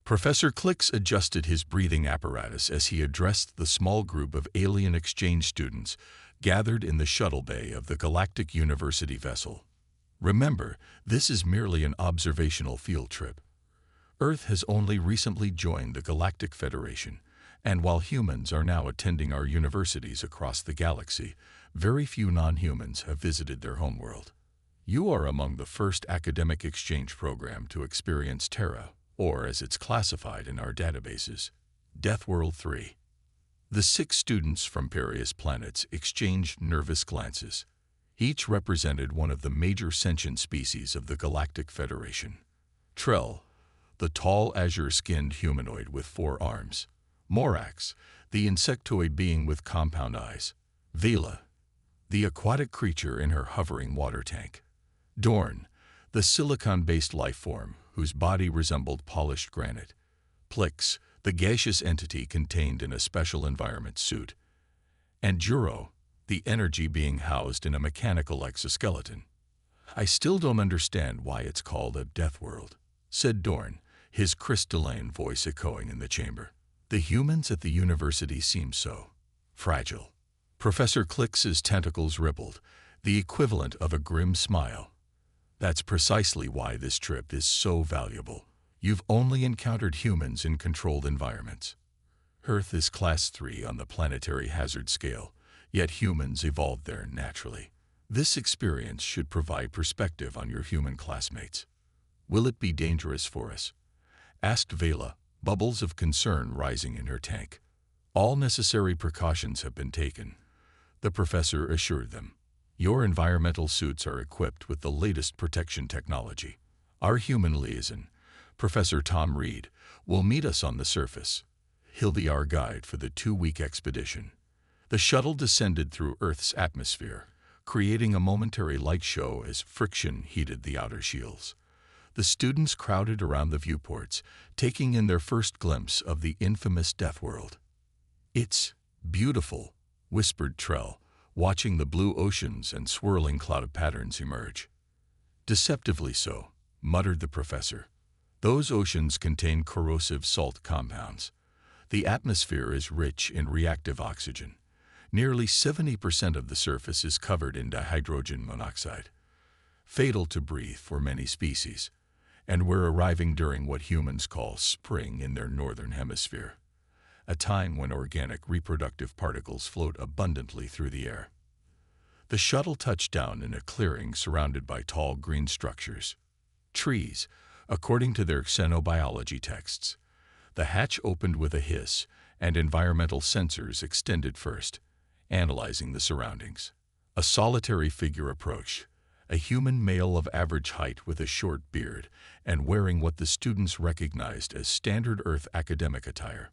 Professor Clicks adjusted his breathing apparatus as he addressed the small group of alien exchange students gathered in the shuttle bay of the Galactic University vessel. Remember, this is merely an observational field trip. Earth has only recently joined the Galactic Federation, and while humans are now attending our universities across the galaxy, very few non-humans have visited their homeworld. You are among the first academic exchange program to experience Terra, or as it's classified in our databases, Death World 3. The 6 students from various planets exchanged nervous glances. Each represented one of the major sentient species of the Galactic Federation. Trell, the tall azure-skinned humanoid with 4 arms. Morax, the insectoid being with compound eyes. Vela, the aquatic creature in her hovering water tank. Dorn, the silicon-based life form whose body resembled polished granite. Plix, the gaseous entity contained in a special environment suit. And Juro, the energy being housed in a mechanical exoskeleton. "I still don't understand why it's called a death world," said Dorn, his crystalline voice echoing in the chamber. "The humans at the university seem so fragile." Professor Clicks's tentacles rippled, the equivalent of a grim smile. "That's precisely why this trip is so valuable. You've only encountered humans in controlled environments. Earth is Class 3 on the planetary hazard scale, yet humans evolved there naturally. This experience should provide perspective on your human classmates." "Will it be dangerous for us?" asked Vela, bubbles of concern rising in her tank. "All necessary precautions have been taken," the professor assured them. "Your environmental suits are equipped with the latest protection technology. Our human liaison, Professor Tom Reed, will meet us on the surface. He'll be our guide for the 2-week expedition." The shuttle descended through Earth's atmosphere, creating a momentary light show as friction heated the outer shields. The students crowded around the viewports, taking in their first glimpse of the infamous Death World. "It's beautiful," whispered Trell, watching the blue oceans and swirling cloud patterns emerge. "Deceptively so," muttered the professor. "Those oceans contain corrosive salt compounds. The atmosphere is rich in reactive oxygen. Nearly 70% of the surface is covered in dihydrogen monoxide, fatal to breathe for many species. And we're arriving during what humans call spring in their northern hemisphere, a time when organic reproductive particles float abundantly through the air." The shuttle touched down in a clearing surrounded by tall green structures. Trees, according to their xenobiology texts. The hatch opened with a hiss, and environmental sensors extended first, analyzing the surroundings. A solitary figure approached, a human male of average height with a short beard and wearing what the students recognized as standard Earth academic attire.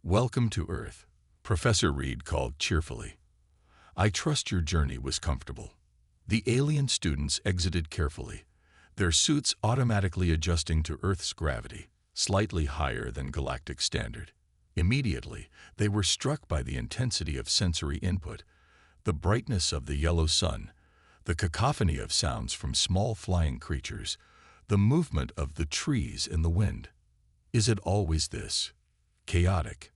"Welcome to Earth," Professor Reed called cheerfully. "I trust your journey was comfortable." The alien students exited carefully, their suits automatically adjusting to Earth's gravity, slightly higher than galactic standard. Immediately, they were struck by the intensity of sensory input, the brightness of the yellow sun, the cacophony of sounds from small flying creatures, the movement of the trees in the wind. "Is it always this chaotic?"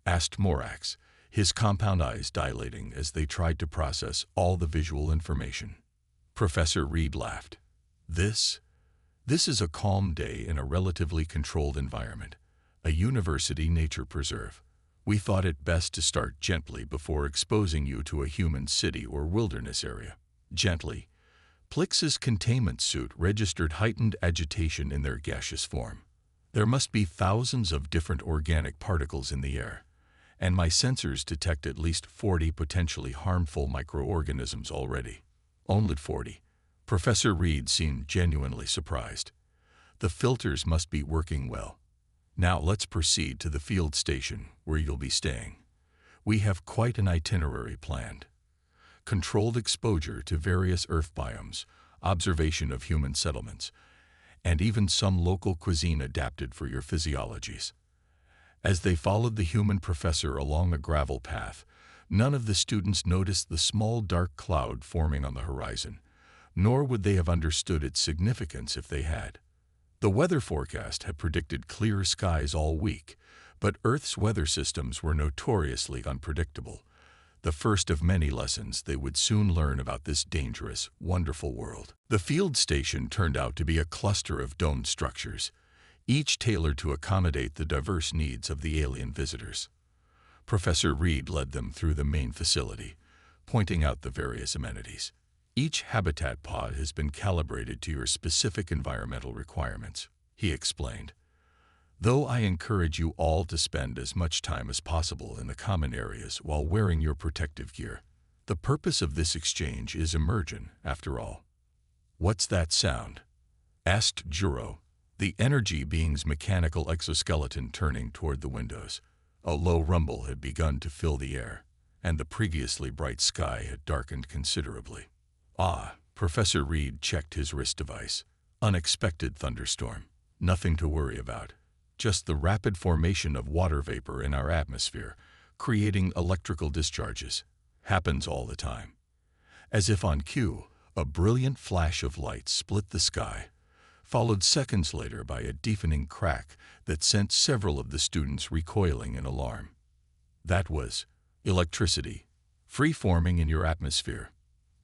asked Morax, his compound eyes dilating as they tried to process all the visual information. Professor Reed laughed. This is a calm day in a relatively controlled environment, a university nature preserve. We thought it best to start gently before exposing you to a human city or wilderness area." Gently. Plix's containment suit registered heightened agitation in their gaseous form. "There must be thousands of different organic particles in the air, and my sensors detect at least 40 potentially harmful microorganisms already." "Only 40. Professor Reed seemed genuinely surprised. "The filters must be working well. Now let's proceed to the field station where you'll be staying. We have quite an itinerary planned. Controlled exposure to various Earth biomes, observation of human settlements, and even some local cuisine adapted for your physiologies." As they followed the human professor along a gravel path, none of the students noticed the small dark cloud forming on the horizon, nor would they have understood its significance if they had. The weather forecast had predicted clear skies all week, but Earth's weather systems were notoriously unpredictable. The first of many lessons they would soon learn about this dangerous, wonderful world. The field station turned out to be a cluster of domed structures, each tailored to accommodate the diverse needs of the alien visitors. Professor Reed led them through the main facility, pointing out the various amenities. Each habitat pod has been calibrated to your specific environmental requirements, he explained. Though I encourage you all to spend as much time as possible in the common areas while wearing your protective gear, the purpose of this exchange is immersion, after all. What's that sound? Asked Juro, the energy being's mechanical exoskeleton, turning toward the windows. A low rumble had begun to fill the air, and the previously bright sky had darkened considerably. Ah, Professor Reed checked his wrist device. Unexpected thunderstorm. Nothing to worry about. Just the rapid formation of water vapor in our atmosphere, creating electrical discharges. Happens all the time. As if on cue, a brilliant flash of light split the sky, followed seconds later by a deafening crack that sent several of the students recoiling in alarm. That was electricity, free-forming in your atmosphere.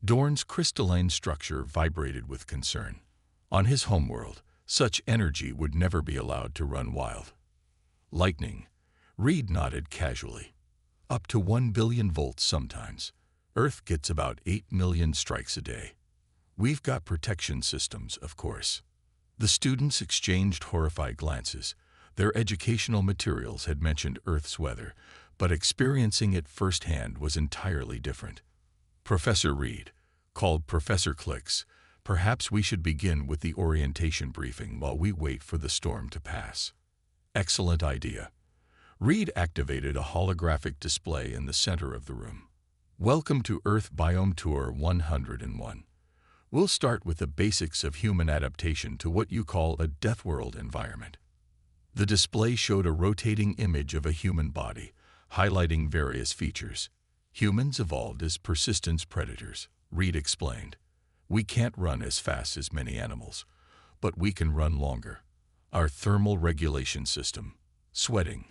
Dorn's crystalline structure vibrated with concern. On his homeworld, such energy would never be allowed to run wild. Lightning, Reed nodded casually. Up to 1 billion volts sometimes. Earth gets about 8 million strikes a day. We've got protection systems, of course. The students exchanged horrified glances. Their educational materials had mentioned Earth's weather, but experiencing it firsthand was entirely different. Professor Reed called Professor Clicks. Perhaps we should begin with the orientation briefing while we wait for the storm to pass. Excellent idea. Reed activated a holographic display in the center of the room. Welcome to Earth Biome Tour 101. We'll start with the basics of human adaptation to what you call a death world environment. The display showed a rotating image of a human body, highlighting various features. Humans evolved as persistence predators, Reed explained. We can't run as fast as many animals, but we can run longer. Our thermal regulation system, sweating,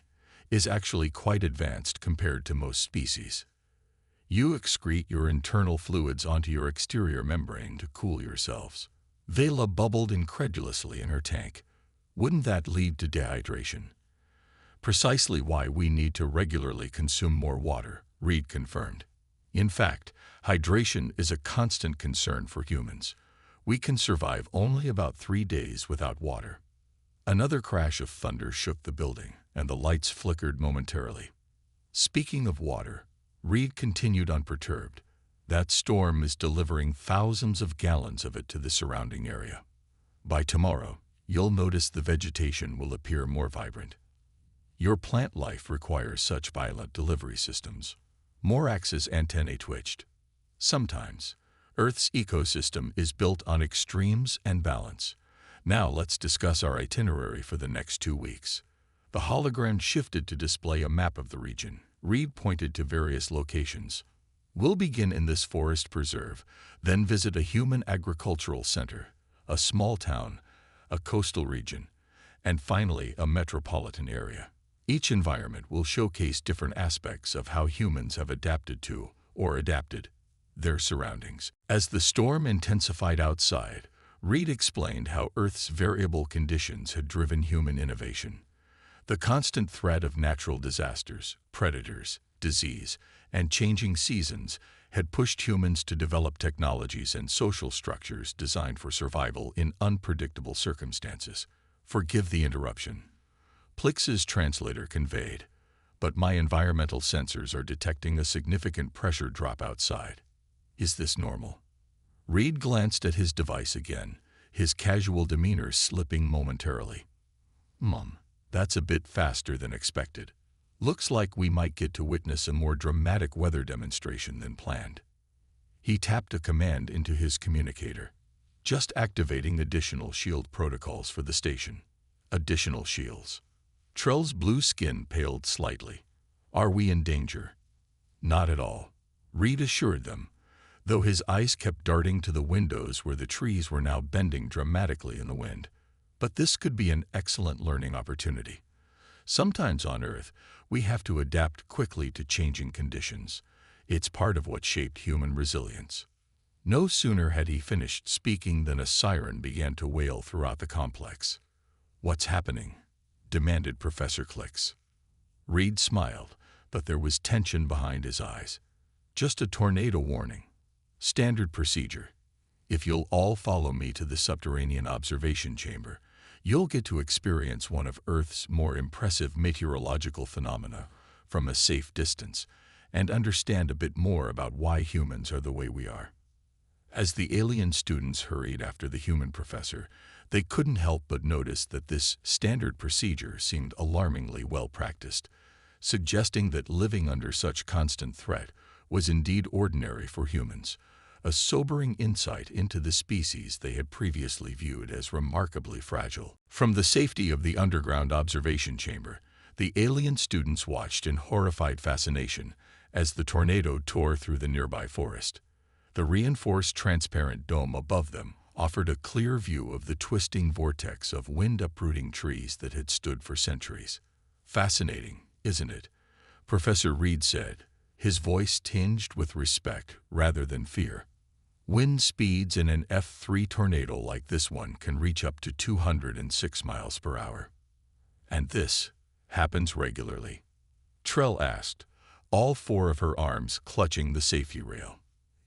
is actually quite advanced compared to most species. You excrete your internal fluids onto your exterior membrane to cool yourselves. Vela bubbled incredulously in her tank. Wouldn't that lead to dehydration? Precisely why we need to regularly consume more water, Reed confirmed. In fact, hydration is a constant concern for humans. We can survive only about 3 days without water. Another crash of thunder shook the building, and the lights flickered momentarily. Speaking of water, Reed continued unperturbed. That storm is delivering thousands of gallons of it to the surrounding area. By tomorrow, you'll notice the vegetation will appear more vibrant. Your plant life requires such violent delivery systems. Morax's antennae twitched. Sometimes, Earth's ecosystem is built on extremes and balance. Now let's discuss our itinerary for the next 2 weeks. The hologram shifted to display a map of the region. Reed pointed to various locations. We'll begin in this forest preserve, then visit a human agricultural center, a small town, a coastal region, and finally a metropolitan area. Each environment will showcase different aspects of how humans have adapted to, or adapted, their surroundings. As the storm intensified outside, Reed explained how Earth's variable conditions had driven human innovation. The constant threat of natural disasters, predators, disease, and changing seasons had pushed humans to develop technologies and social structures designed for survival in unpredictable circumstances. Forgive the interruption. Plix's translator conveyed, but my environmental sensors are detecting a significant pressure drop outside. Is this normal? Reed glanced at his device again, his casual demeanor slipping momentarily. That's a bit faster than expected. Looks like we might get to witness a more dramatic weather demonstration than planned. He tapped a command into his communicator. Just activating additional shield protocols for the station. Additional shields. Trell's blue skin paled slightly. Are we in danger? Not at all, Reed assured them, though his eyes kept darting to the windows where the trees were now bending dramatically in the wind. But this could be an excellent learning opportunity. Sometimes on Earth, we have to adapt quickly to changing conditions. It's part of what shaped human resilience. No sooner had he finished speaking than a siren began to wail throughout the complex. "What's happening?" demanded Professor Clicks. Reed smiled, but there was tension behind his eyes. "Just a tornado warning. Standard procedure. If you'll all follow me to the subterranean observation chamber, you'll get to experience one of Earth's more impressive meteorological phenomena from a safe distance and understand a bit more about why humans are the way we are." As the alien students hurried after the human professor, they couldn't help but notice that this standard procedure seemed alarmingly well practiced, suggesting that living under such constant threat was indeed ordinary for humans, a sobering insight into the species they had previously viewed as remarkably fragile. From the safety of the underground observation chamber, the alien students watched in horrified fascination as the tornado tore through the nearby forest. The reinforced transparent dome above them offered a clear view of the twisting vortex of wind-uprooting trees that had stood for centuries. "Fascinating, isn't it?" Professor Reed said, his voice tinged with respect rather than fear. "Wind speeds in an F3 tornado like this one can reach up to 206 miles per hour. And this happens regularly?" Trell asked, all four of her arms clutching the safety rail.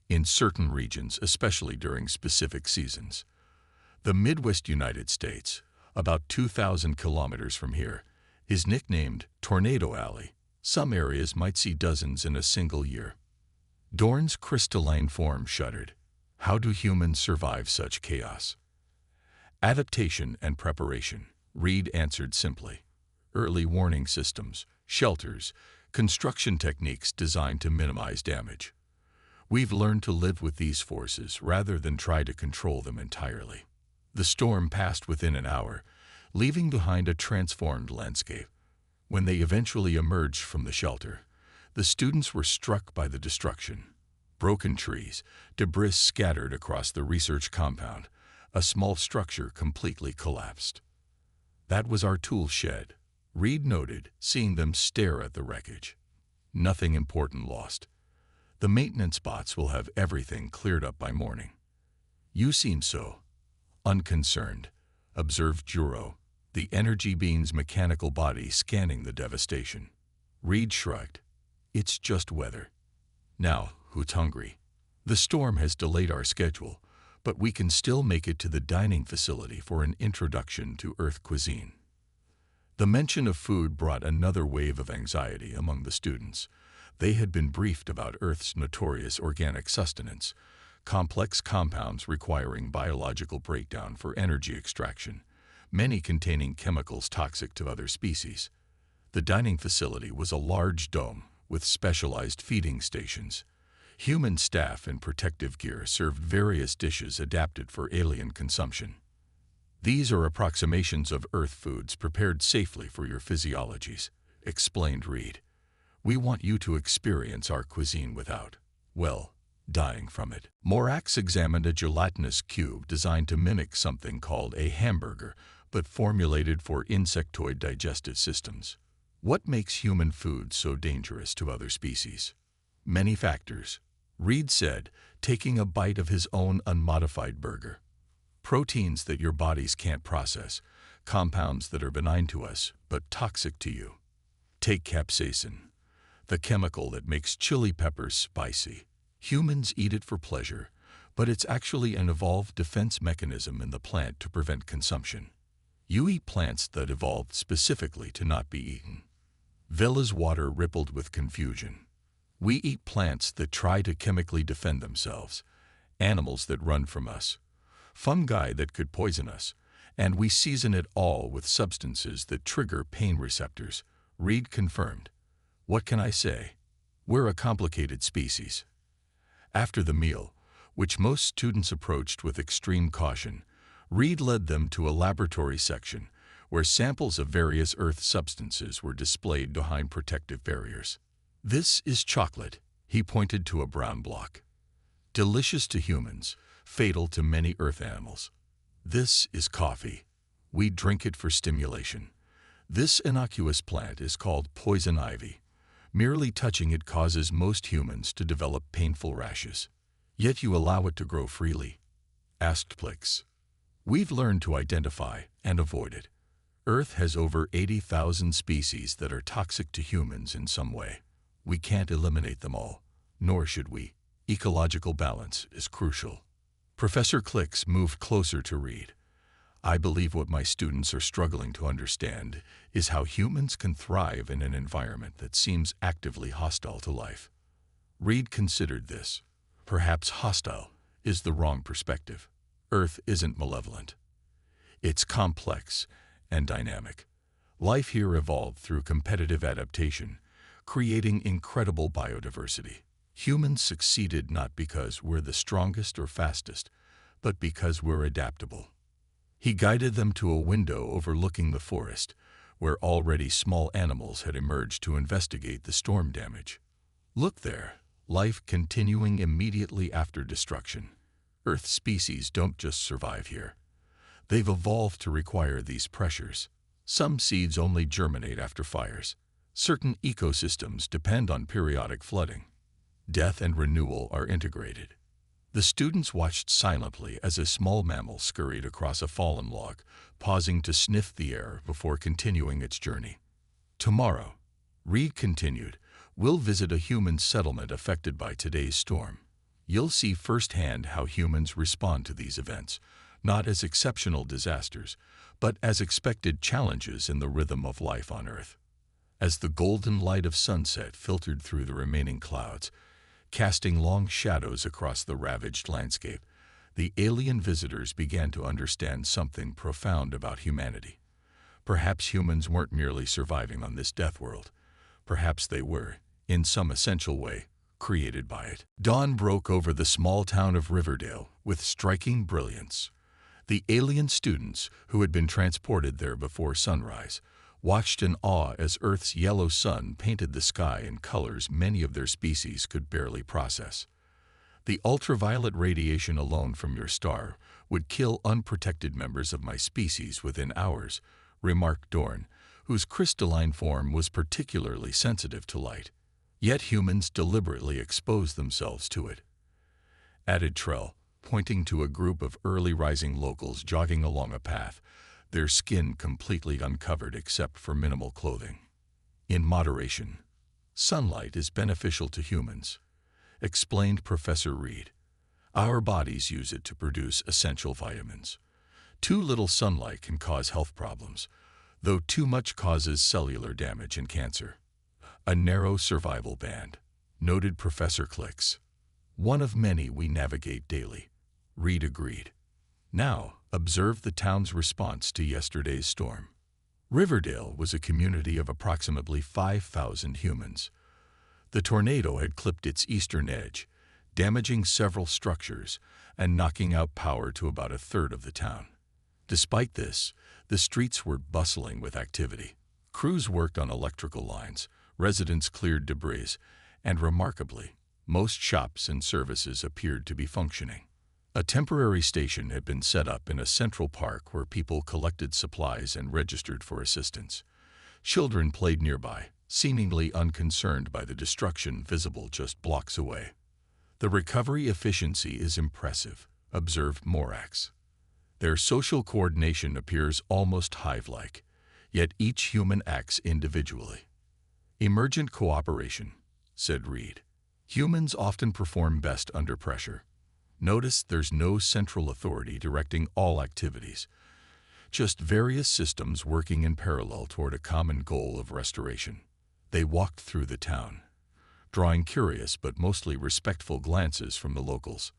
"In certain regions, especially during specific seasons. The Midwest United States, about 2,000 kilometers from here, is nicknamed Tornado Alley. Some areas might see dozens in a single year." Dorn's crystalline form shuddered. How do humans survive such chaos? "Adaptation and preparation," Reed answered simply. "Early warning systems, shelters, construction techniques designed to minimize damage. We've learned to live with these forces rather than try to control them entirely." The storm passed within an hour, leaving behind a transformed landscape. When they eventually emerged from the shelter, the students were struck by the destruction. Broken trees, debris scattered across the research compound, a small structure completely collapsed. "That was our tool shed," Reed noted, seeing them stare at the wreckage. "Nothing important lost. The maintenance bots will have everything cleared up by morning." "You seem so unconcerned," observed Juro, the energy being's mechanical body scanning the devastation. Reed shrugged. "It's just weather. Now, who's hungry? The storm has delayed our schedule, but we can still make it to the dining facility for an introduction to Earth cuisine." The mention of food brought another wave of anxiety among the students. They had been briefed about Earth's notorious organic sustenance, complex compounds requiring biological breakdown for energy extraction, many containing chemicals toxic to other species. The dining facility was a large dome with specialized feeding stations. Human staff in protective gear served various dishes adapted for alien consumption. "These are approximations of Earth foods prepared safely for your physiologies," explained Reed. "We want you to experience our cuisine without, well, dying from it." Morax examined a gelatinous cube designed to mimic something called a hamburger, but formulated for insectoid digestive systems. "What makes human food so dangerous to other species?" "Many factors," Reed said, taking a bite of his own unmodified burger. "Proteins that your bodies can't process, compounds that are benign to us but toxic to you. Take capsaicin, the chemical that makes chili peppers spicy. Humans eat it for pleasure, but it's actually an evolved defense mechanism in the plant to prevent consumption. You eat plants that evolved specifically to not be eaten." Villa's water rippled with confusion. "We eat plants that try to chemically defend themselves, animals that run from us, fungi that could poison us, and we season it all with substances that trigger pain receptors," Reed confirmed. "What can I say? We're a complicated species." After the meal, which most students approached with extreme caution, Reed led them to a laboratory section where samples of various Earth substances were displayed behind protective barriers. "This is chocolate," he pointed to a brown block. "Delicious to humans, fatal to many Earth animals. This is coffee, We drink it for stimulation. This innocuous plant is called poison ivy. Merely touching it causes most humans to develop painful rashes. Yet you allow it to grow freely?" asked Plix. "We've learned to identify and avoid it. Earth has over 80,000 species that are toxic to humans in some way. We can't eliminate them all, nor should we. Ecological balance is crucial." Professor Klix moved closer to Reed. "I believe what my students are struggling to understand is how humans can thrive in an environment that seems actively hostile to life." Reed considered this. Perhaps hostile is the wrong perspective. Earth isn't malevolent. It's complex and dynamic. Life here evolved through competitive adaptation, creating incredible biodiversity. Humans succeeded not because we're the strongest or fastest, but because we're adaptable. He guided them to a window overlooking the forest, where already small animals had emerged to investigate the storm damage. "Look there, life continuing immediately after destruction. Earth species don't just survive here. They've evolved to require these pressures. Some seeds only germinate after fires. Certain ecosystems depend on periodic flooding. Death and renewal are integrated." The students watched silently as a small mammal scurried across a fallen log, pausing to sniff the air before continuing its journey. "Tomorrow," Reed continued, "we'll visit a human settlement affected by today's storm. You'll see firsthand how humans respond to these events, not as exceptional disasters, but as expected challenges in the rhythm of life on Earth." As the golden light of sunset filtered through the remaining clouds, casting long shadows across the ravaged landscape, the alien visitors began to understand something profound about humanity. Perhaps humans weren't merely surviving on this death world. Perhaps they were, in some essential way, created by it. Dawn broke over the small town of Riverdale with striking brilliance. The alien students, who had been transported there before sunrise, watched in awe as Earth's yellow sun painted the sky in colors many of their species could barely process. "The ultraviolet radiation alone from your star would kill unprotected members of my species within hours," remarked Dorn, whose crystalline form was particularly sensitive to light. "Yet humans deliberately expose themselves to it," added Trell, pointing to a group of early rising locals jogging along a path, their skin completely uncovered except for minimal clothing. "In moderation. Sunlight is beneficial to humans," explained Professor Reed. "Our bodies use it to produce essential vitamins. Too little sunlight can cause health problems, though too much causes cellular damage and cancer." "A narrow survival band," noted Professor Klix. "One of many we navigate daily," Reed agreed. "Now, observe the town's response to yesterday's storm." Riverdale was a community of approximately 5,000 humans. The tornado had clipped its eastern edge, damaging several structures and knocking out power to about a third of the town. Despite this, the streets were bustling with activity. Crews worked on electrical lines, residents cleared debris, and remarkably, most shops and services appeared to be functioning. A temporary station had been set up in a central park where people collected supplies and registered for assistance. Children played nearby, seemingly unconcerned by the destruction visible just blocks away. "The recovery efficiency is impressive," observed Morax. "Their social coordination appears almost hive-like, yet each human acts individually." "Emergent cooperation," said Reed. "Humans often perform best under pressure. Notice there's no central authority directing all activities, just various systems working in parallel toward a common goal of restoration." They walked through the town, drawing curious but mostly respectful glances from the locals.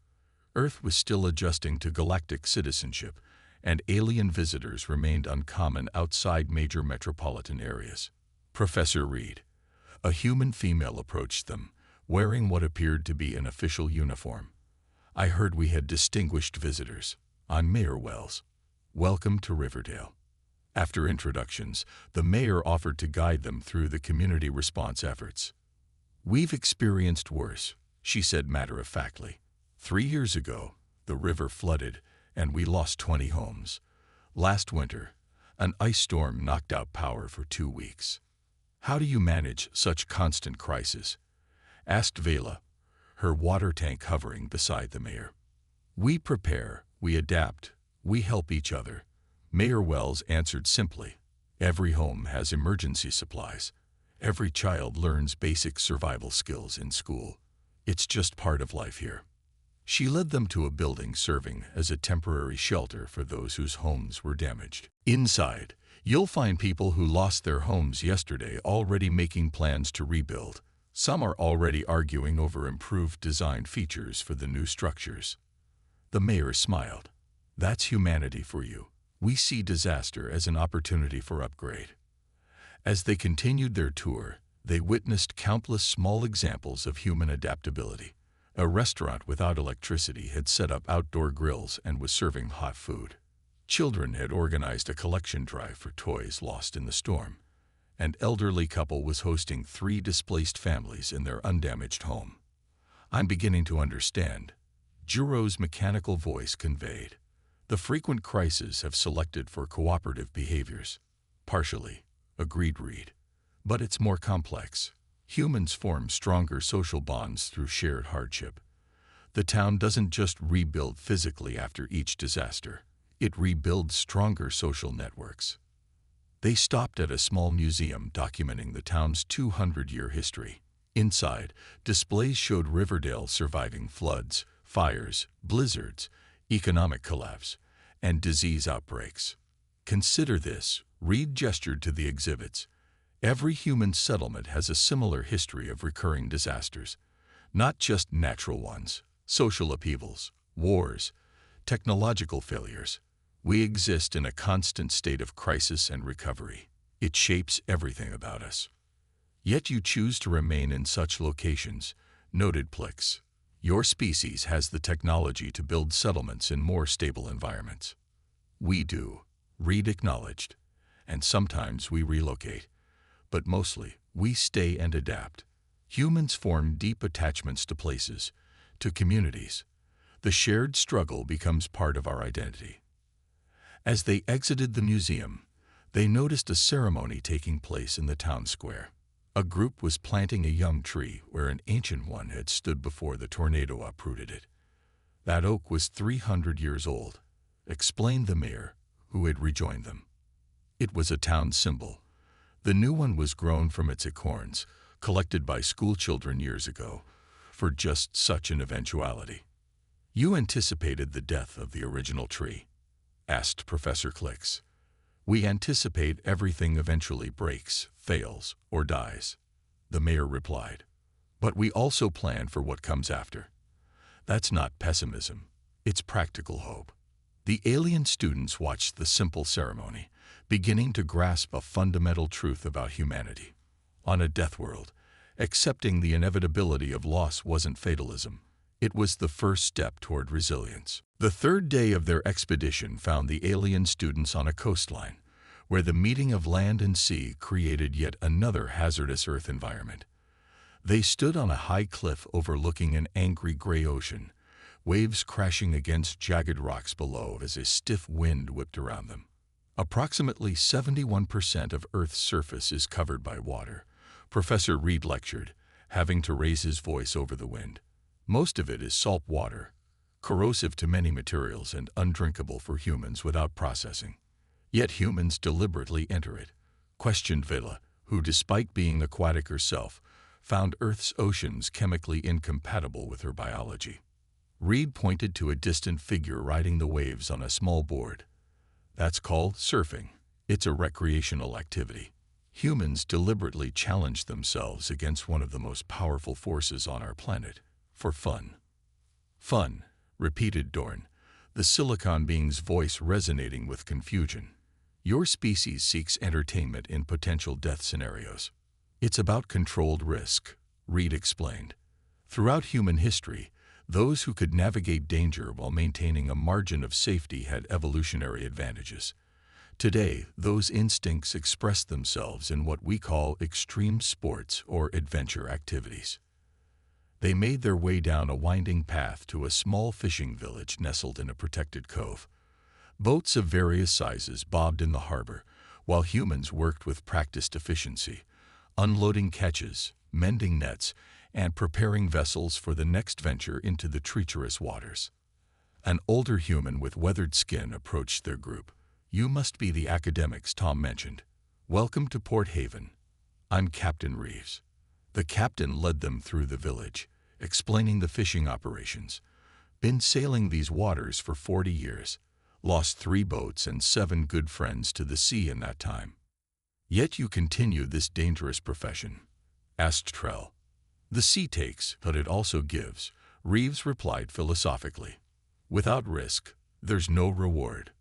Earth was still adjusting to galactic citizenship, and alien visitors remained uncommon outside major metropolitan areas. Professor Reed, a human female, approached them, wearing what appeared to be an official uniform. "I heard we had distinguished visitors. I'm Mayor Wells. Welcome to Riverdale." After introductions, the mayor offered to guide them through the community response efforts. "We've experienced worse," she said matter-of-factly. 3 years ago, the river flooded, and we lost 20 homes. Last winter, An ice storm knocked out power for 2 weeks. How do you manage such constant crisis? Asked Vela, her water tank hovering beside the mayor. We prepare, we adapt, we help each other. Mayor Wells answered simply. Every home has emergency supplies. Every child learns basic survival skills in school. It's just part of life here. She led them to a building serving as a temporary shelter for those whose homes were damaged. Inside, you'll find people who lost their homes yesterday already making plans to rebuild. Some are already arguing over improved design features for the new structures. The mayor smiled. That's humanity for you. We see disaster as an opportunity for upgrade. As they continued their tour, they witnessed countless small examples of human adaptability. A restaurant without electricity had set up outdoor grills and was serving hot food. Children had organized a collection drive for toys lost in the storm. An elderly couple was hosting 3 displaced families in their undamaged home. I'm beginning to understand, Juro's mechanical voice conveyed. The frequent crises have selected for cooperative behaviors. Partially, agreed Reed. But it's more complex. Humans form stronger social bonds through shared hardship. The town doesn't just rebuild physically after each disaster. It rebuilds stronger social networks. They stopped at a small museum documenting the town's 200-year history. Inside, displays showed Riverdale surviving floods, fires, blizzards, economic collapse, and disease outbreaks. Consider this, Reed gestured to the exhibits. Every human settlement has a similar history of recurring disasters, not just natural ones, social upheavals, wars, technological failures. We exist in a constant state of crisis and recovery. It shapes everything about us. Yet you choose to remain in such locations, noted Plix. Your species has the technology to build settlements in more stable environments. We do, Reed acknowledged, and sometimes we relocate. But mostly, we stay and adapt. Humans form deep attachments to places, to communities. The shared struggle becomes part of our identity. As they exited the museum, they noticed a ceremony taking place in the town square. A group was planting a young tree where an ancient one had stood before the tornado uprooted it. That oak was 300 years old, explained the mayor, who had rejoined them. It was a town symbol. The new one was grown from its acorns, collected by schoolchildren years ago, for just such an eventuality. You anticipated the death of the original tree, asked Professor Clix. We anticipate everything eventually breaks, fails, or dies, the mayor replied. But we also plan for what comes after. That's not pessimism, it's practical hope. The alien students watched the simple ceremony, beginning to grasp a fundamental truth about humanity. On a death world, accepting the inevitability of loss wasn't fatalism. It was the first step toward resilience. The 3rd day of their expedition found the alien students on a coastline, where the meeting of land and sea created yet another hazardous Earth environment. They stood on a high cliff overlooking an angry gray ocean, waves crashing against jagged rocks below as a stiff wind whipped around them. Approximately 71% of Earth's surface is covered by water, Professor Reed lectured, having to raise his voice over the wind. Most of it is salt water, corrosive to many materials and undrinkable for humans without processing. Yet humans deliberately enter it, questioned Vela, who, despite being aquatic herself, found Earth's oceans chemically incompatible with her biology. Reed pointed to a distant figure riding the waves on a small board. That's called surfing. It's a recreational activity. Humans deliberately challenge themselves against one of the most powerful forces on our planet, for fun. Fun, repeated Dorn, the silicon being's voice resonating with confusion. Your species seeks entertainment in potential death scenarios. It's about controlled risk, Reed explained. Throughout human history, those who could navigate danger while maintaining a margin of safety had evolutionary advantages. Today, those instincts express themselves in what we call extreme sports or adventure activities. They made their way down a winding path to a small fishing village nestled in a protected cove. Boats of various sizes bobbed in the harbor, while humans worked with practiced efficiency, unloading catches, mending nets, and preparing vessels for the next venture into the treacherous waters. An older human with weathered skin approached their group. "You must be the academics Tom mentioned. Welcome to Port Haven. I'm Captain Reeves." The captain led them through the village, explaining the fishing operations. "Been sailing these waters for 40 years. Lost 3 boats and 7 good friends to the sea in that time." "Yet you continue this dangerous profession?" asked Trell. "The sea takes, but it also gives," Reeves replied philosophically. "Without risk, there's no reward.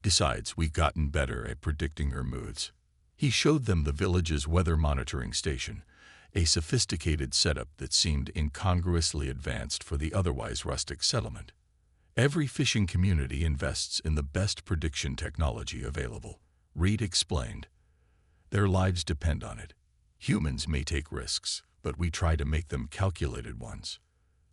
Besides, we've gotten better at predicting her moods." He showed them the village's weather monitoring station, a sophisticated setup that seemed incongruously advanced for the otherwise rustic settlement. "Every fishing community invests in the best prediction technology available," Reed explained. "Their lives depend on it. Humans may take risks, but we try to make them calculated ones."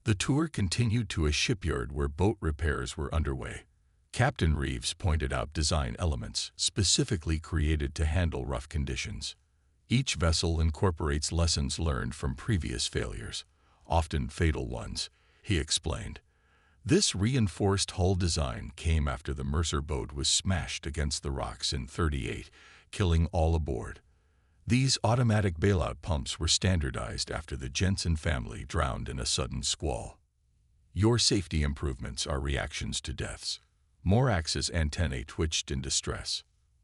The tour continued to a shipyard where boat repairs were underway. Captain Reeves pointed out design elements specifically created to handle rough conditions. Each vessel incorporates lessons learned from previous failures, often fatal ones, he explained. This reinforced hull design came after the Mercer boat was smashed against the rocks in '38, killing all aboard. These automatic bailout pumps were standardized after the Jensen family drowned in a sudden squall. "Your safety improvements are reactions to deaths." Morax's antennae twitched in distress.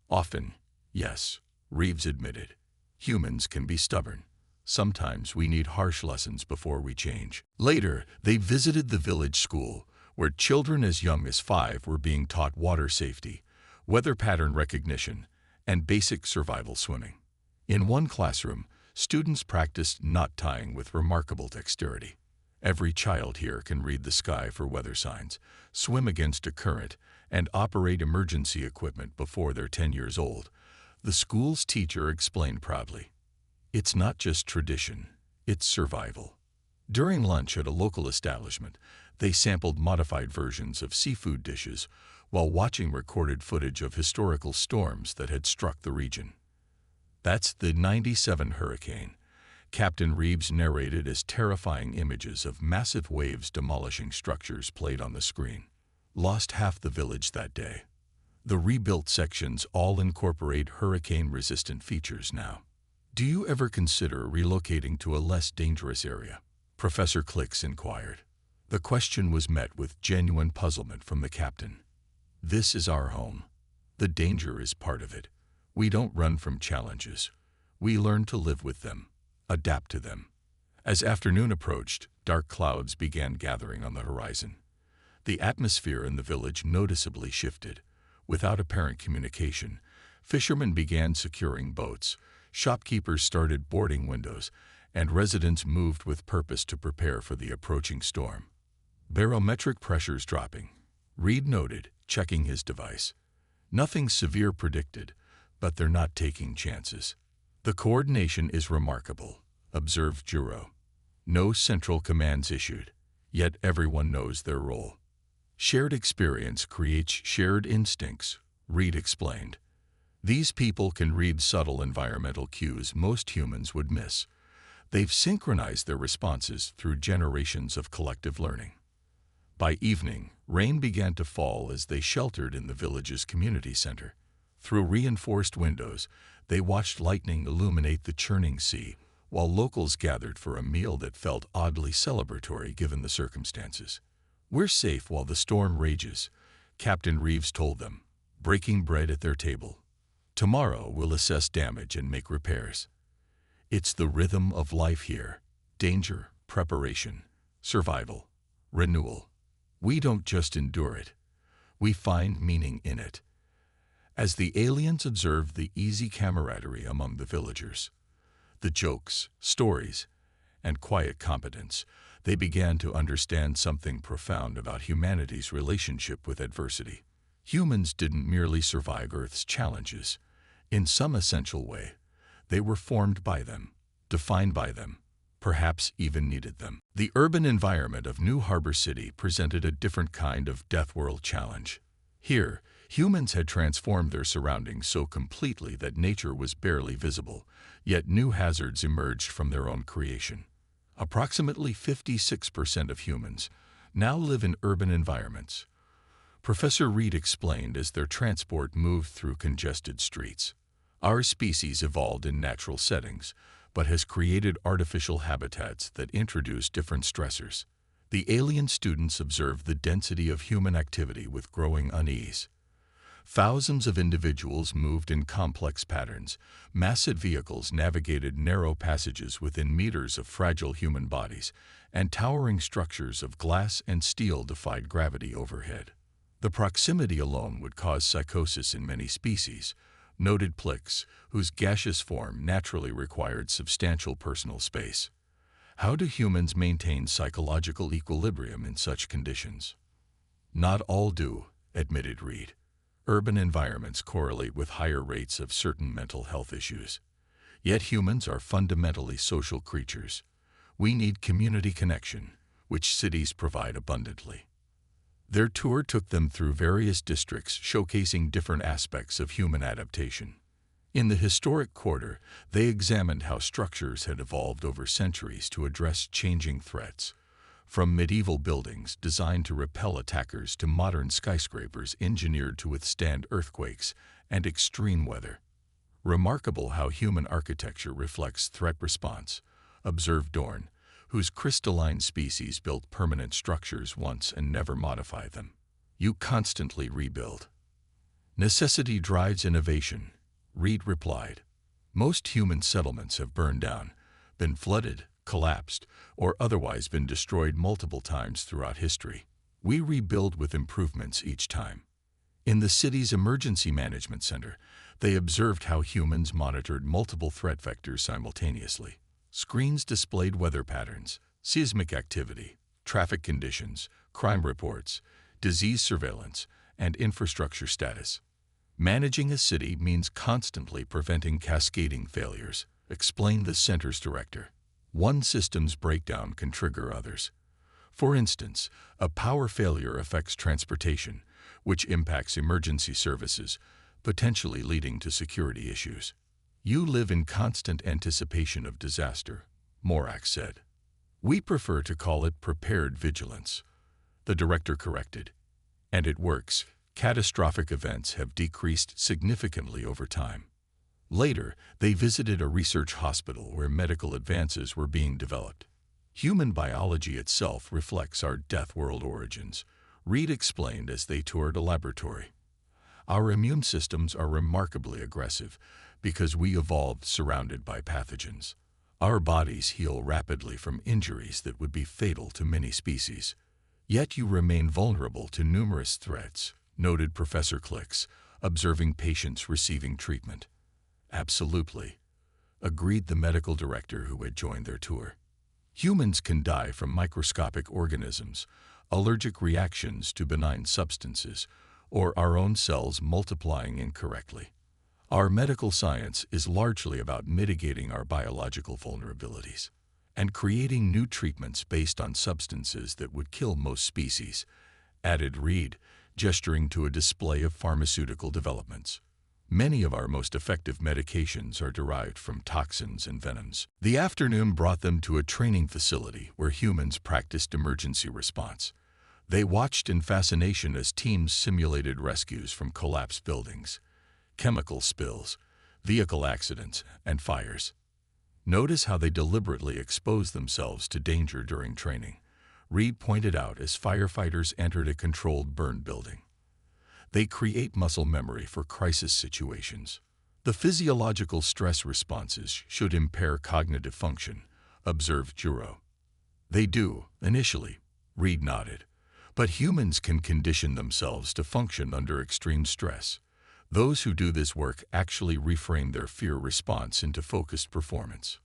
"Often, yes," Reeves admitted. "Humans can be stubborn. Sometimes we need harsh lessons before we change." Later, they visited the village school, where children as young as 5 were being taught water safety, weather pattern recognition, and basic survival swimming. In one classroom, students practiced knot tying with remarkable dexterity. Every child here can read the sky for weather signs, swim against a current, and operate emergency equipment before they're 10 years old, the school's teacher explained proudly. "It's not just tradition, it's survival." During lunch at a local establishment, they sampled modified versions of seafood dishes while watching recorded footage of historical storms that had struck the region. "That's the '97 hurricane," Captain Reeves narrated as terrifying images of massive waves demolishing structures played on the screen. "Lost half the village that day. The rebuilt sections all incorporate hurricane-resistant features now. Do you ever consider relocating to a less dangerous area?" Professor Clicks inquired. The question was met with genuine puzzlement from the captain. "This is our home. The danger is part of it. We don't run from challenges. We learn to live with them, adapt to them." As afternoon approached, dark clouds began gathering on the horizon. The atmosphere in the village noticeably shifted. Without apparent communication, fishermen began securing boats, shopkeepers started boarding windows, and residents moved with purpose to prepare for the approaching storm. "Barometric pressures dropping," Reed noted, checking his device. "Nothing severe predicted, but they're not taking chances." "The coordination is remarkable," observed Juro. "No central commands issued, yet everyone knows their role." "Shared experience creates shared instincts," Reed explained. "These people can read subtle environmental cues most humans would miss. They've synchronized their responses through generations of collective learning." By evening, rain began to fall as they sheltered in the village's community center. Through reinforced windows, they watched lightning illuminate the churning sea, while locals gathered for a meal that felt oddly celebratory given the circumstances. "We're safe while the storm rages," Captain Reeves told them, breaking bread at their table. "Tomorrow we'll assess damage and make repairs." It's the rhythm of life here: danger, preparation, survival, renewal. We don't just endure it, we find meaning in it. As the aliens observed the easy camaraderie among the villagers, the jokes, stories, and quiet competence, they began to understand something profound about humanity's relationship with adversity. Humans didn't merely survive Earth's challenges. In some essential way, they were formed by them, defined by them, perhaps even needed them. The urban environment of New Harbor City presented a different kind of death world challenge. Here, Humans had transformed their surroundings so completely that nature was barely visible, yet new hazards emerged from their own creation. Approximately 56% of humans now live in urban environments. Professor Reed explained as their transport moved through congested streets. Our species evolved in natural settings, but has created artificial habitats that introduce different stressors. The alien students observed the density of human activity with growing unease. Thousands of individuals moved in complex patterns. Massive vehicles navigated narrow passages within meters of fragile human bodies, and towering structures of glass and steel defied gravity overhead. The proximity alone would cause psychosis in many species, noted Plix, whose gaseous form naturally required substantial personal space. How do humans maintain psychological equilibrium in such conditions? Not all do, admitted Reed. Urban environments correlate with higher rates of certain mental health issues. Yet humans are fundamentally social creatures. We need community connection, which cities provide abundantly. Their tour took them through various districts showcasing different aspects of human adaptation. In the historic quarter, they examined how structures had evolved over centuries to address changing threats, from medieval buildings designed to repel attackers to modern skyscrapers engineered to withstand earthquakes and extreme weather. Remarkable how human architecture reflects threat response, observed Dorn, whose crystalline species built permanent structures once and never modify them. You constantly rebuild. Necessity drives innovation, Reed replied. Most human settlements have burned down, been flooded, collapsed, or otherwise been destroyed multiple times throughout history. We rebuild with improvements each time. In the city's emergency management center, they observed how humans monitored multiple threat vectors simultaneously. Screens displayed weather patterns, seismic activity, traffic conditions, crime reports, disease surveillance, and infrastructure status. Managing a city means constantly preventing cascading failures, explained the center's director. One system's breakdown can trigger others. For instance, a power failure affects transportation, which impacts emergency services, potentially leading to security issues. You live in constant anticipation of disaster, Morak said. We prefer to call it prepared vigilance, the director corrected. And it works. Catastrophic events have decreased significantly over time. Later, they visited a research hospital where medical advances were being developed. Human biology itself reflects our death world origins, Reed explained as they toured a laboratory. Our immune systems are remarkably aggressive because we evolved surrounded by pathogens. Our bodies heal rapidly from injuries that would be fatal to many species. Yet you remain vulnerable to numerous threats, noted Professor Klix, observing patients receiving treatment. Absolutely, agreed the medical director who had joined their tour. Humans can die from microscopic organisms, allergic reactions to benign substances, or our own cells multiplying incorrectly. Our medical science is largely about mitigating our biological vulnerabilities and creating new treatments based on substances that would kill most species, added Reed, gesturing to a display of pharmaceutical developments. Many of our most effective medications are derived from toxins and venoms. The afternoon brought them to a training facility where humans practiced emergency response. They watched in fascination as teams simulated rescues from collapsed buildings, chemical spills, vehicle accidents, and fires. Notice how they deliberately expose themselves to danger during training, Reed pointed out as firefighters entered a controlled burn building. They create muscle memory for crisis situations. The physiological stress responses should impair cognitive function, observed Juro. They do, initially, Reed nodded. But humans can condition themselves to function under extreme stress. Those who do this work actually reframe their fear response into focused performance.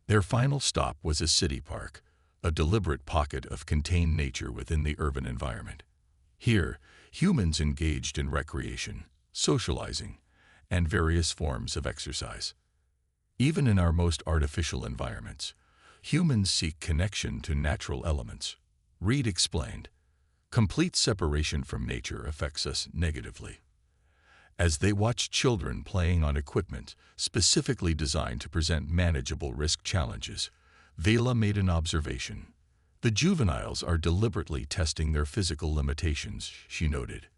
Their final stop was a city park, a deliberate pocket of contained nature within the urban environment. Here, humans engaged in recreation, socializing, and various forms of exercise. Even in our most artificial environments, humans seek connection to natural elements, Reed explained. Complete separation from nature affects us negatively. As they watched children playing on equipment specifically designed to present manageable risk challenges, Vela made an observation. The juveniles are deliberately testing their physical limitations, she noted.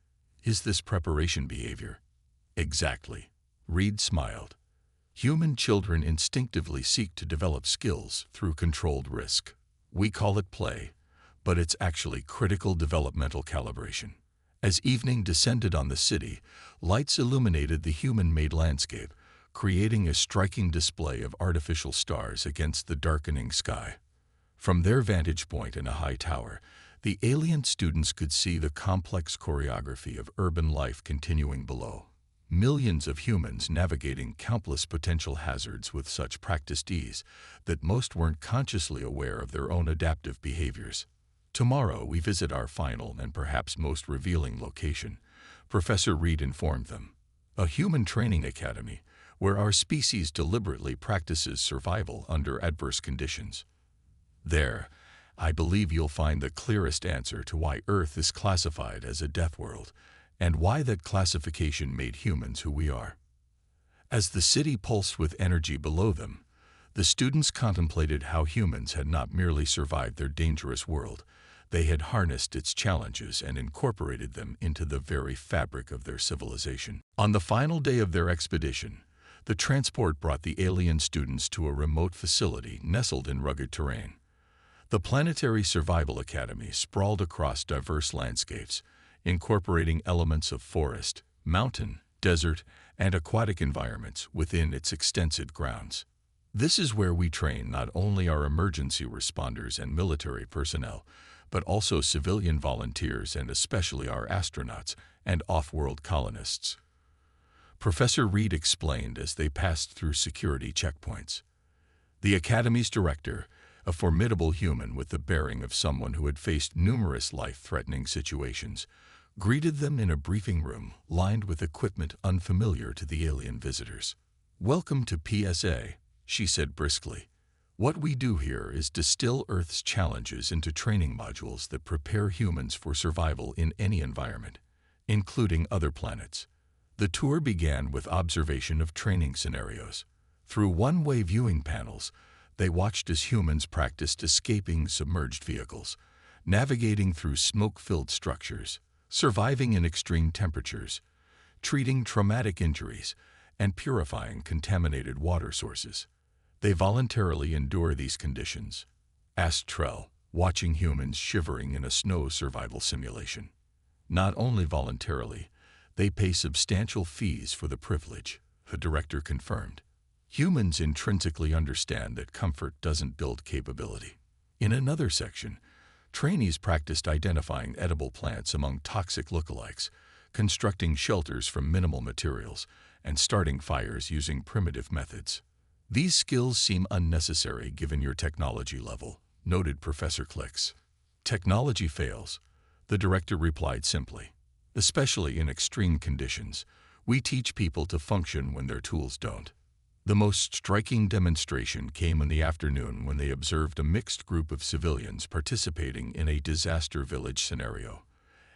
Is this preparation behavior? Exactly. Reed smiled. Human children instinctively seek to develop skills through controlled risk. We call it play, but it's actually critical developmental calibration. As evening descended on the city, lights illuminated the human-made landscape, creating a striking display of artificial stars against the darkening sky. From their vantage point in a high tower, the alien students could see the complex choreography of urban life continuing below. Millions of humans navigating countless potential hazards with such practiced ease that most weren't consciously aware of their own adaptive behaviors. Tomorrow we visit our final and perhaps most revealing location, Professor Reed informed them. A human training academy where our species deliberately practices survival under adverse conditions. There, I believe you'll find the clearest answer to why Earth is classified as a death world, and why that classification made humans who we are. As the city pulsed with energy below them, the students contemplated how humans had not merely survived their dangerous world, they had harnessed its challenges and incorporated them into the very fabric of their civilization. On the final day of their expedition, the transport brought the alien students to a remote facility nestled in rugged terrain. The Planetary Survival Academy sprawled across diverse landscapes, incorporating elements of forest, mountain, desert, and aquatic environments within its extensive grounds. This is where we train not only our emergency responders and military personnel, but also civilian volunteers and especially our astronauts and off-world colonists. Professor Reed explained as they passed through security checkpoints. The Academy's director, a formidable human with the bearing of someone who had faced numerous life-threatening situations, greeted them in a briefing room lined with equipment unfamiliar to the alien visitors. "Welcome to PSA," she said briskly. "What we do here is distill Earth's challenges into training modules that prepare humans for survival in any environment, including other planets." The tour began with observation of training scenarios. Through one-way viewing panels, they watched as humans practiced escaping submerged vehicles, navigating through smoke-filled structures, surviving in extreme temperatures, treating traumatic injuries, and purifying contaminated water sources. "They voluntarily endure these conditions?" asked Trell, watching humans shivering in a snow survival simulation. "Not only voluntarily, they pay substantial fees for the privilege," the director confirmed. "Humans intrinsically understand that comfort doesn't build capability." In another section, trainees practiced identifying edible plants among toxic lookalikes, constructing shelters from minimal materials, and starting fires using primitive methods. "These skills seem unnecessary given your technology level," noted Professor Clicks. "Technology fails," the director replied simply. "Especially in extreme conditions, we teach people to function when their tools don't." The most striking demonstration came in the afternoon when they observed a mixed group of civilians participating in a disaster village scenario,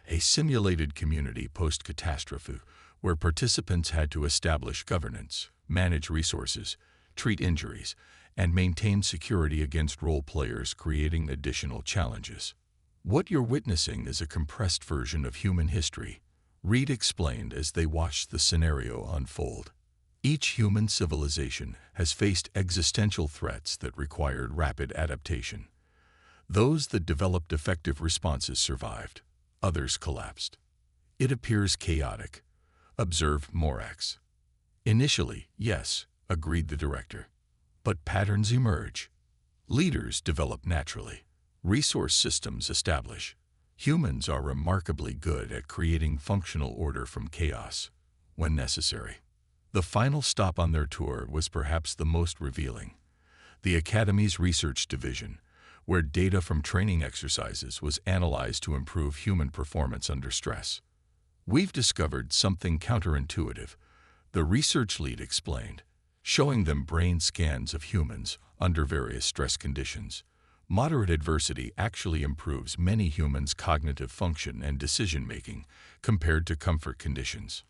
a simulated community post-catastrophe where participants had to establish governance, manage resources, treat injuries, and maintain security against role players, creating additional challenges. "What you're witnessing is a compressed version of human history," Reed explained as they watched the scenario unfold. "Each human civilization has faced existential threats that required rapid adaptation. Those that developed effective responses survived, others collapsed. It appears chaotic," observed Morax. "Initially, yes," agreed the director. "But patterns emerge. Leaders develop naturally. Resource systems establish. Humans are remarkably good at creating functional order from chaos, when necessary." The final stop on their tour was perhaps the most revealing. The Academy's research division, where data from training exercises was analyzed to improve human performance under stress. "We've discovered something counterintuitive," the research lead explained, showing them brain scans of humans under various stress conditions. Moderate adversity actually improves many humans' cognitive function and decision-making compared to comfort conditions.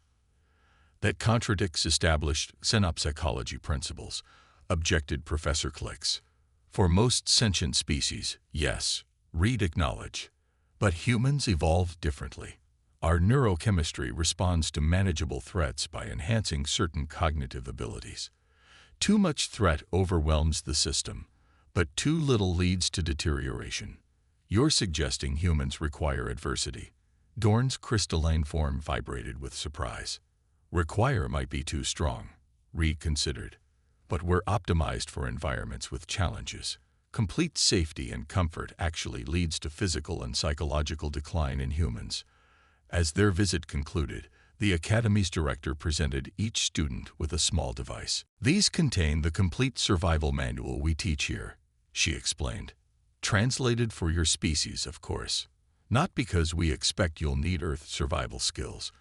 That contradicts established synapsepsychology principles, objected Professor Clicks. For most sentient species, yes, Reed acknowledged. But humans evolved differently. Our neurochemistry responds to manageable threats by enhancing certain cognitive abilities. Too much threat overwhelms the system, but too little leads to deterioration. You're suggesting humans require adversity. Dorn's crystalline form vibrated with surprise. Require might be too strong, Reed considered. But we're optimized for environments with challenges. Complete safety and comfort actually leads to physical and psychological decline in humans. As their visit concluded, the Academy's director presented each student with a small device. These contain the complete survival manual we teach here, she explained. Translated for your species, of course. Not because we expect you'll need Earth survival skills,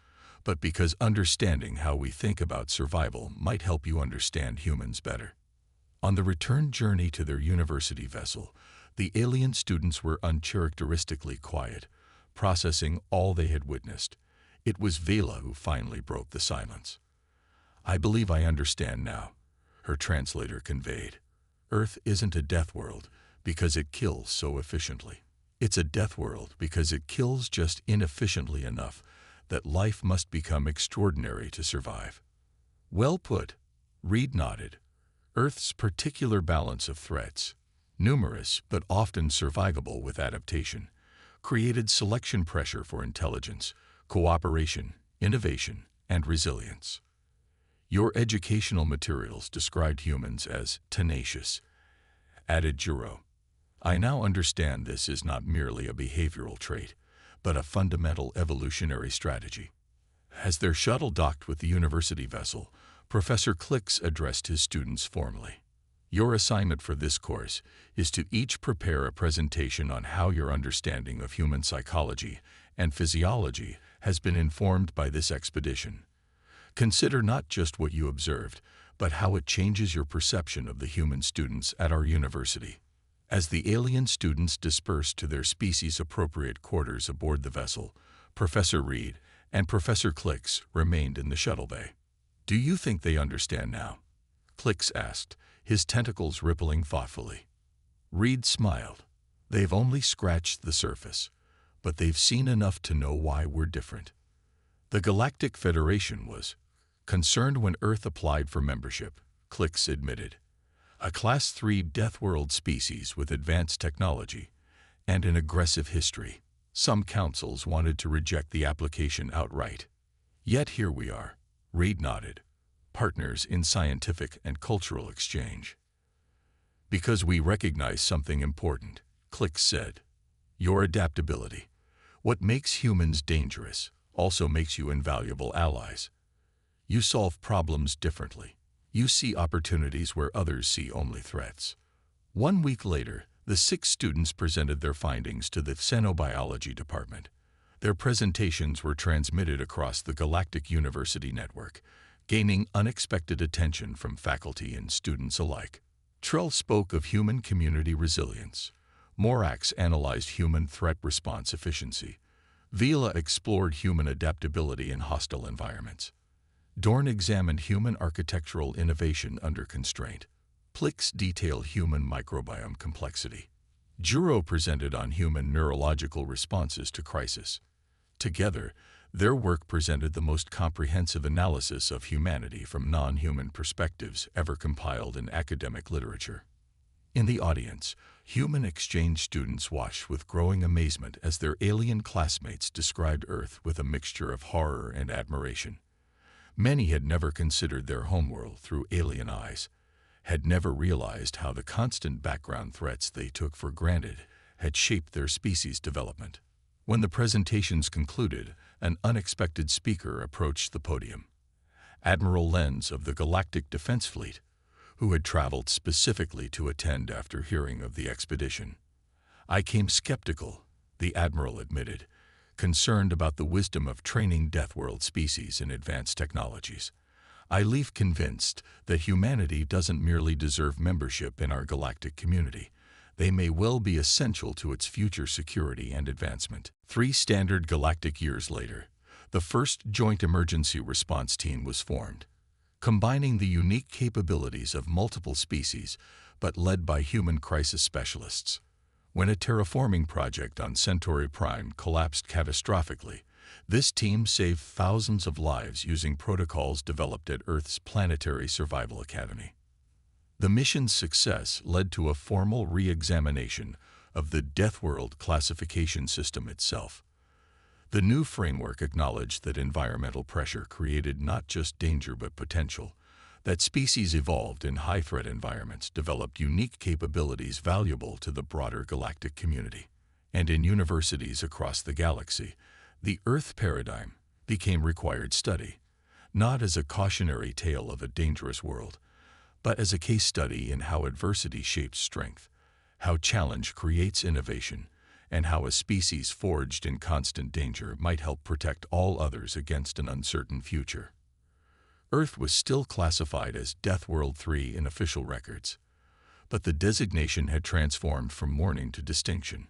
but because understanding how we think about survival might help you understand humans better. On the return journey to their university vessel, the alien students were uncharacteristically quiet, processing all they had witnessed. It was Vela who finally broke the silence. I believe I understand now, her translator conveyed. Earth isn't a death world because it kills so efficiently. It's a death world because it kills just inefficiently enough that life must become extraordinary to survive. Well put, Reed nodded. Earth's particular balance of threats, numerous but often survivable with adaptation, created selection pressure for intelligence, cooperation, innovation, and resilience. Your educational materials described humans as tenacious, added Juro. I now understand this is not merely a behavioral trait, but a fundamental evolutionary strategy. As their shuttle docked with the university vessel, Professor Clicks addressed his students formally. Your assignment for this course is to each prepare a presentation on how your understanding of human psychology and physiology has been informed by this expedition. Consider not just what you observed, but how it changes your perception of the human students at our university. As the alien students dispersed to their species-appropriate quarters aboard the vessel, Professor Reed and Professor Clicks remained in the shuttle bay. Do you think they understand now? Clicks asked, his tentacles rippling thoughtfully. Reed smiled. They've only scratched the surface, but they've seen enough to know why we're different. The Galactic Federation was concerned when Earth applied for membership, Clicks admitted. A Class 3 Death World species with advanced technology and an aggressive history. Some councils wanted to reject the application outright. Yet here we are, Reed nodded, partners in scientific and cultural exchange. Because we recognize something important, Clicks said. Your adaptability. What makes humans dangerous also makes you invaluable allies. You solve problems differently. You see opportunities where others see only threats. 1 week later, the 6 students presented their findings to the Xenobiology department. Their presentations were transmitted across the Galactic University network, gaining unexpected attention from faculty and students alike. Trell spoke of human community resilience. Morax analyzed human threat response efficiency. Vela explored human adaptability in hostile environments. Dorn examined human architectural innovation under constraint. Clicks detailed human microbiome complexity. Juro presented on human neurological responses to crisis. Together, their work presented the most comprehensive analysis of humanity from non-human perspectives ever compiled in academic literature. In the audience, human exchange students watched with growing amazement as their alien classmates described Earth with a mixture of horror and admiration. Many had never considered their homeworld through alien eyes, had never realized how the constant background threats they took for granted had shaped their species' development. When the presentations concluded, an unexpected speaker approached the podium. Admiral Lenz of the Galactic Defense Fleet, who had traveled specifically to attend after hearing of the expedition. I came skeptical, the Admiral admitted, concerned about the wisdom of training Death World species in advanced technologies. I leave convinced that humanity doesn't merely deserve membership in our galactic community. they may well be essential to its future security and advancement. 3 standard galactic years later, the first Joint Emergency Response Team was formed, combining the unique capabilities of multiple species, but led by human crisis specialists. When a terraforming project on Centauri Prime collapsed catastrophically, this team saved thousands of lives using protocols developed at Earth's Planetary Survival Academy. The mission's success led to a formal re-examination of the Death World classification system itself. The new framework acknowledged that environmental pressure created not just danger but potential, that species evolved in high-threat environments developed unique capabilities valuable to the broader galactic community. And in universities across the galaxy, the Earth paradigm became required study, not as a cautionary tale of a dangerous world, but as a case study in how adversity shapes strength, how challenge creates innovation, and how a species forged in constant danger might help protect all others against an uncertain future. Earth was still classified as Death World 3 in official records, but the designation had transformed from mourning to distinction,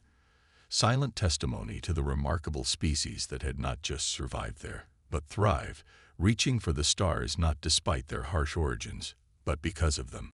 silent testimony to the remarkable species that had not just survived there, but thrived, reaching for the stars not despite their harsh origins, but because of them.